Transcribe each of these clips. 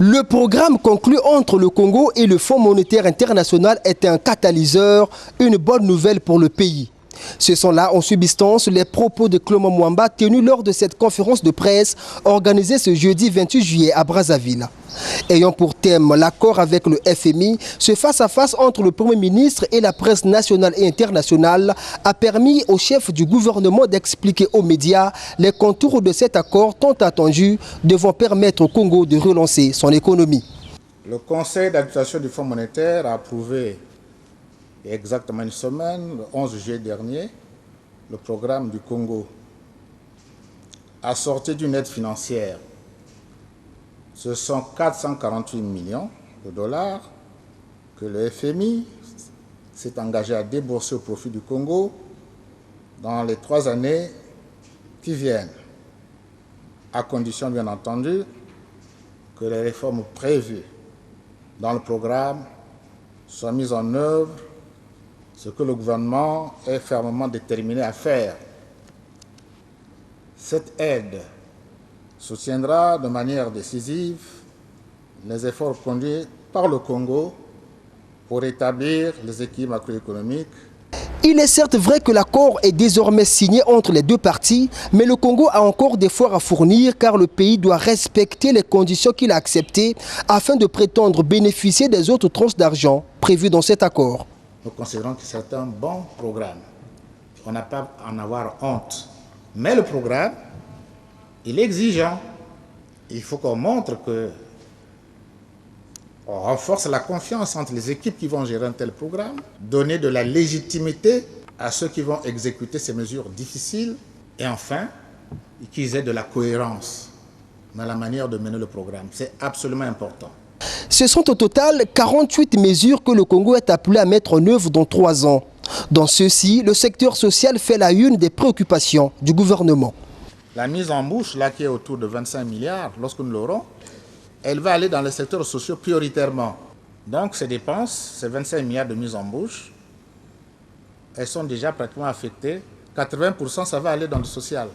Le programme conclu entre le Congo et le Fonds monétaire international est un catalyseur, une bonne nouvelle pour le pays. Ce sont là en substance les propos de Clément Mwamba tenus lors de cette conférence de presse organisée ce jeudi 28 juillet à Brazzaville. Ayant pour thème l'accord avec le FMI, ce face-à-face entre le Premier ministre et la presse nationale et internationale a permis au chef du gouvernement d'expliquer aux médias les contours de cet accord tant attendu devant permettre au Congo de relancer son économie. Le Conseil d'administration du Fonds monétaire a approuvé il y a exactement une semaine, le 11 juillet dernier, le programme du Congo assorti d'une aide financière. Ce sont 448 millions de dollars que le FMI s'est engagé à débourser au profit du Congo dans les 3 années qui viennent, à condition bien entendu que les réformes prévues dans le programme soient mises en œuvre, ce que le gouvernement est fermement déterminé à faire. Cette aide soutiendra de manière décisive les efforts conduits par le Congo pour rétablir les équilibres macroéconomiques. Il est certes vrai que l'accord est désormais signé entre les deux parties, mais le Congo a encore des efforts à fournir car le pays doit respecter les conditions qu'il a acceptées afin de prétendre bénéficier des autres tranches d'argent prévues dans cet accord. Nous considérons que c'est un bon programme. On n'a pas à en avoir honte. Mais le programme, il est exigeant. Il faut qu'on montre que on renforce la confiance entre les équipes qui vont gérer un tel programme, donner de la légitimité à ceux qui vont exécuter ces mesures difficiles et enfin, qu'ils aient de la cohérence dans la manière de mener le programme. C'est absolument important. Ce sont au total 48 mesures que le Congo est appelé à mettre en œuvre dans 3 ans. Dans ceux-ci, le secteur social fait la une des préoccupations du gouvernement. La mise en bouche, là, qui est autour de 25 milliards, lorsque nous l'aurons, elle va aller dans les secteurs sociaux prioritairement. Donc ces dépenses, ces 25 milliards de mise en bouche, elles sont déjà pratiquement affectées. 80%, ça va aller dans le social.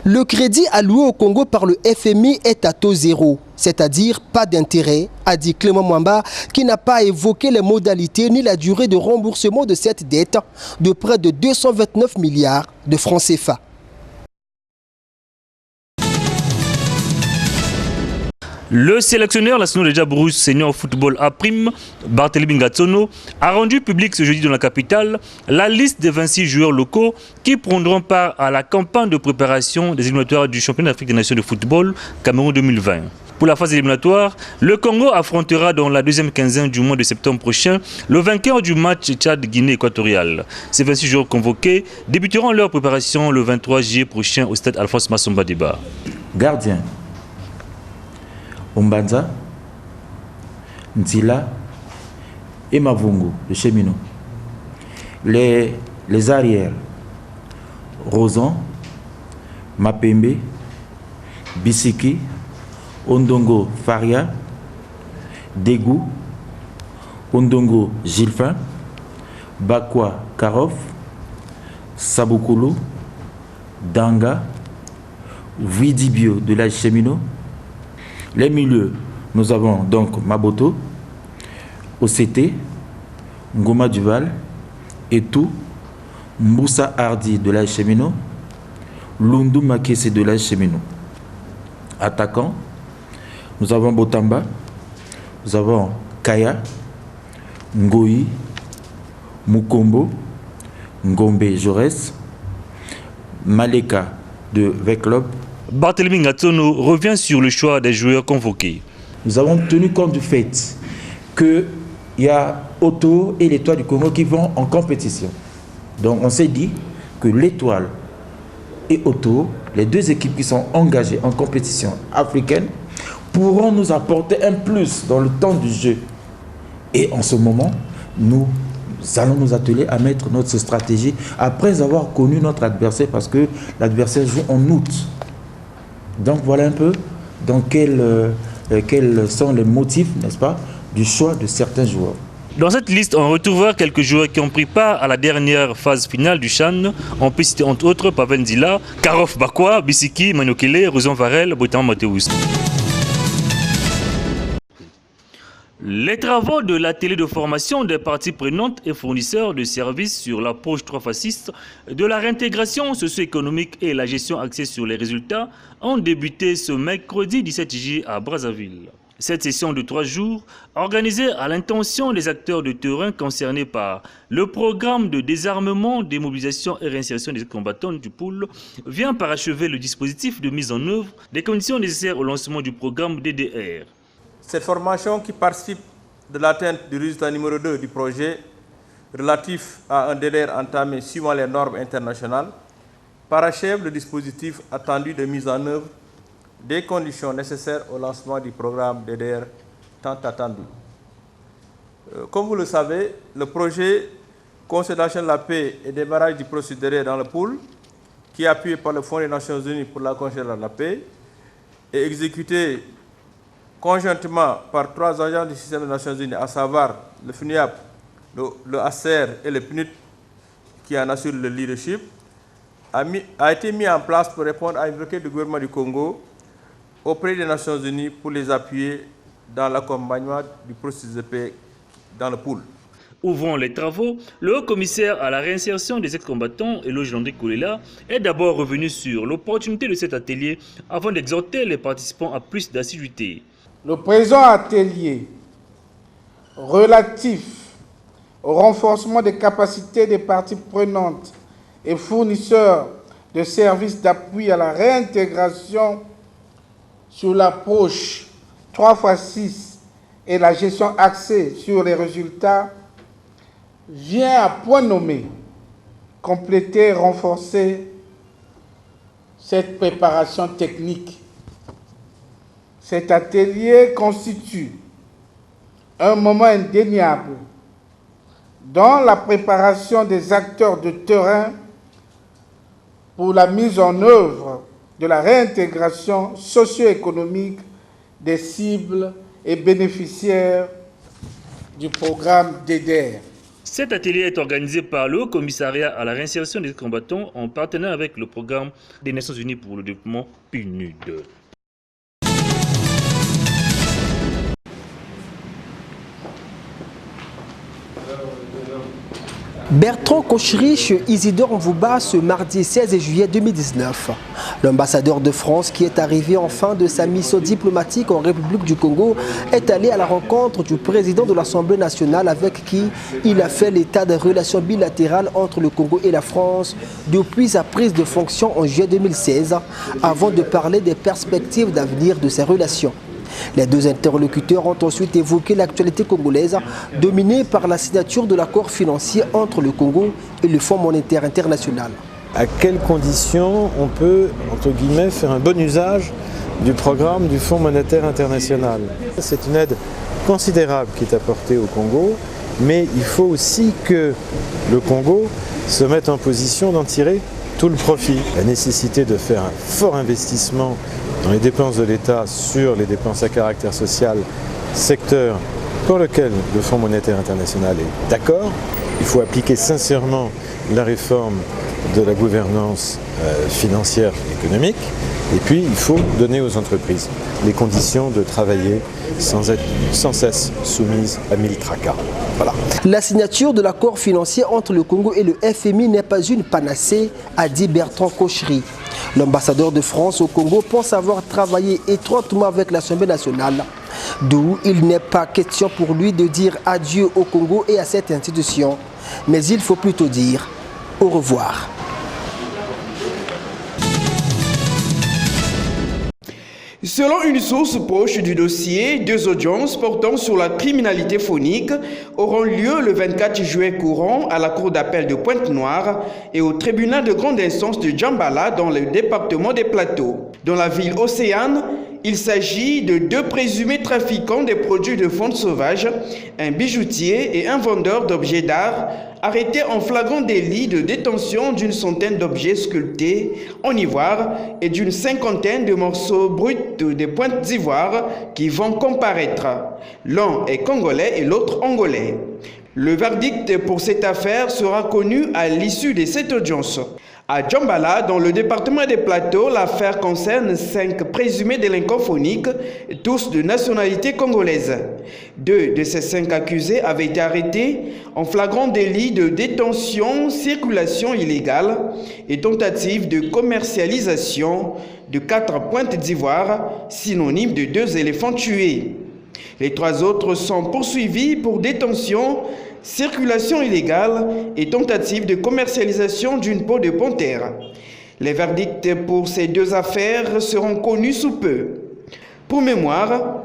Le crédit alloué au Congo par le FMI est à taux zéro, c'est-à-dire pas d'intérêt, a dit Clément Mwamba, qui n'a pas évoqué les modalités ni la durée de remboursement de cette dette de près de 229 milliards de francs CFA. Le sélectionneur national de Diabrousse senior football A prime, Barthélémy Ngatsono, a rendu public ce jeudi dans la capitale la liste des 26 joueurs locaux qui prendront part à la campagne de préparation des éliminatoires du championnat d'Afrique des Nations de football Cameroun 2020. Pour la phase éliminatoire, le Congo affrontera dans la deuxième quinzaine du mois de septembre prochain le vainqueur du match Tchad-Guinée équatoriale. Ces 26 joueurs convoqués débuteront leur préparation le 23 juillet prochain au stade Alphonse Massomba Déba. Gardien Ombanza, Ntila et Mavungu, le cheminot. Les arrières, Rosan, Mapembe, Bisiki, Ondongo Faria, Dégou, Ondongo Gilfin, Bakwa Karov, Saboukoulou, Danga, Vidibio de la cheminot. Les milieux, nous avons donc Maboto, OCT, Ngoma Duval, Etou, Moussa Hardi de la Cheminot, Lundu Makese de la Cheminot. Attaquant, nous avons Botamba, nous avons Kaya, Ngoyi, Mukombo, Ngombe Jaurès, Maleka de Veclub. Barthélémy Ngatsono revient sur le choix des joueurs convoqués. Nous avons tenu compte du fait qu'il y a Otto et l'Étoile du Congo qui vont en compétition. Donc on s'est dit que l'Étoile et Otto, les deux équipes qui sont engagées en compétition africaine, pourront nous apporter un plus dans le temps du jeu. Et en ce moment, nous allons nous atteler à mettre notre stratégie après avoir connu notre adversaire parce que l'adversaire joue en août. Donc voilà un peu dans quels sont les motifs, n'est-ce pas, du choix de certains joueurs. Dans cette liste, on retrouvera quelques joueurs qui ont pris part à la dernière phase finale du CHAN. On peut citer entre autres Pavel Nzila, Karov Bakwa, Bisiki, Manokele, Rosan Varel, Botan Mateus. Les travaux de l'atelier de formation des parties prenantes et fournisseurs de services sur l'approche 3x6 de la réintégration socio-économique et la gestion axée sur les résultats ont débuté ce mercredi 17 juillet à Brazzaville. Cette session de 3 jours, organisée à l'intention des acteurs de terrain concernés par le programme de désarmement, démobilisation et réinsertion des combattants du pôle, vient parachever le dispositif de mise en œuvre des conditions nécessaires au lancement du programme DDR. Cette formation qui participe de l'atteinte du résultat numéro 2 du projet relatif à un DDR entamé suivant les normes internationales parachève le dispositif attendu de mise en œuvre des conditions nécessaires au lancement du programme DDR tant attendu. Comme vous le savez, le projet Consolidation de la paix et démarrage du processus DDR dans le pool, qui est appuyé par le Fonds des Nations Unies pour la consolidation de la paix, est exécuté conjointement par 3 agents du système des Nations Unies, à savoir le FNUAP, le ACR et le PNUD, qui en assure le leadership, a été mis en place pour répondre à une requête du gouvernement du Congo auprès des Nations Unies pour les appuyer dans l'accompagnement du processus de paix dans le pool. Ouvrant les travaux, le haut-commissaire à la réinsertion des ex-combattants, Eloge Landry Koulela, est d'abord revenu sur l'opportunité de cet atelier avant d'exhorter les participants à plus d'assiduité. Le présent atelier relatif au renforcement des capacités des parties prenantes et fournisseurs de services d'appui à la réintégration sur l'approche 3x6 et la gestion axée sur les résultats vient à point nommé compléter et renforcer cette préparation technique. Cet atelier constitue un moment indéniable dans la préparation des acteurs de terrain pour la mise en œuvre de la réintégration socio-économique des cibles et bénéficiaires du programme DDR. Cet atelier est organisé par le Haut-Commissariat à la réinsertion des combattants en partenariat avec le programme des Nations Unies pour le développement PNUD. Bertrand Kochri chez Isidore Mvouba ce mardi 16 juillet 2019. L'ambassadeur de France qui est arrivé en fin de sa mission diplomatique en République du Congo est allé à la rencontre du président de l'Assemblée nationale avec qui il a fait l'état des relations bilatérales entre le Congo et la France depuis sa prise de fonction en juillet 2016 avant de parler des perspectives d'avenir de ces relations. Les deux interlocuteurs ont ensuite évoqué l'actualité congolaise dominée par la signature de l'accord financier entre le Congo et le Fonds monétaire international. À quelles conditions on peut, entre guillemets, faire un bon usage du programme du Fonds monétaire international? C'est une aide considérable qui est apportée au Congo, mais il faut aussi que le Congo se mette en position d'en tirer tout le profit. La nécessité de faire un fort investissement dans les dépenses de l'État sur les dépenses à caractère social, secteur pour lequel le Fonds monétaire international est d'accord. Il faut appliquer sincèrement la réforme de la gouvernance financière et économique. Et puis, il faut donner aux entreprises les conditions de travailler sans être sans cesse soumises à mille tracas. Voilà. La signature de l'accord financier entre le Congo et le FMI n'est pas une panacée, a dit Bertrand Kochri. L'ambassadeur de France au Congo pense avoir travaillé étroitement avec l'Assemblée nationale, d'où il n'est pas question pour lui de dire adieu au Congo et à cette institution, mais il faut plutôt dire au revoir. Selon une source proche du dossier, 2 audiences portant sur la criminalité phonique auront lieu le 24 juin courant à la cour d'appel de Pointe-Noire et au tribunal de grande instance de Djambala dans le département des Plateaux. Dans la ville Océane, il s'agit de 2 présumés trafiquants des produits de faune sauvage, un bijoutier et un vendeur d'objets d'art, arrêtés en flagrant délit de détention d'une centaine d'objets sculptés en ivoire et d'une 50aine de morceaux bruts des pointes d'ivoire qui vont comparaître. L'un est congolais et l'autre angolais. Le verdict pour cette affaire sera connu à l'issue de cette audience. À Djambala, dans le département des Plateaux, l'affaire concerne 5 présumés délinquants phoniques, tous de nationalité congolaise. 2 de ces 5 accusés avaient été arrêtés en flagrant délit de détention, circulation illégale et tentative de commercialisation de 4 pointes d'ivoire, synonyme de 2 éléphants tués. Les 3 autres sont poursuivis pour détention, circulation illégale et tentative de commercialisation d'une peau de panthère. Les verdicts pour ces 2 affaires seront connus sous peu. Pour mémoire,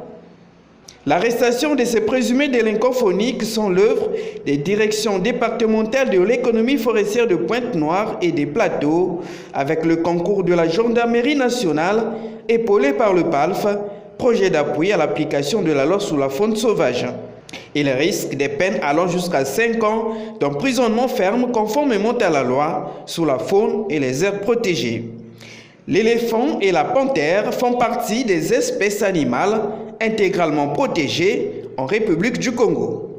l'arrestation de ces présumés délinquants phoniques sont l'œuvre des directions départementales de l'économie forestière de Pointe-Noire et des Plateaux, avec le concours de la Gendarmerie nationale, épaulé par le PALF, projet d'appui à l'application de la loi sur la faune sauvage. Il risque des peines allant jusqu'à 5 ans d'emprisonnement ferme conformément à la loi sur la faune et les aires protégées. L'éléphant et la panthère font partie des espèces animales intégralement protégées en République du Congo.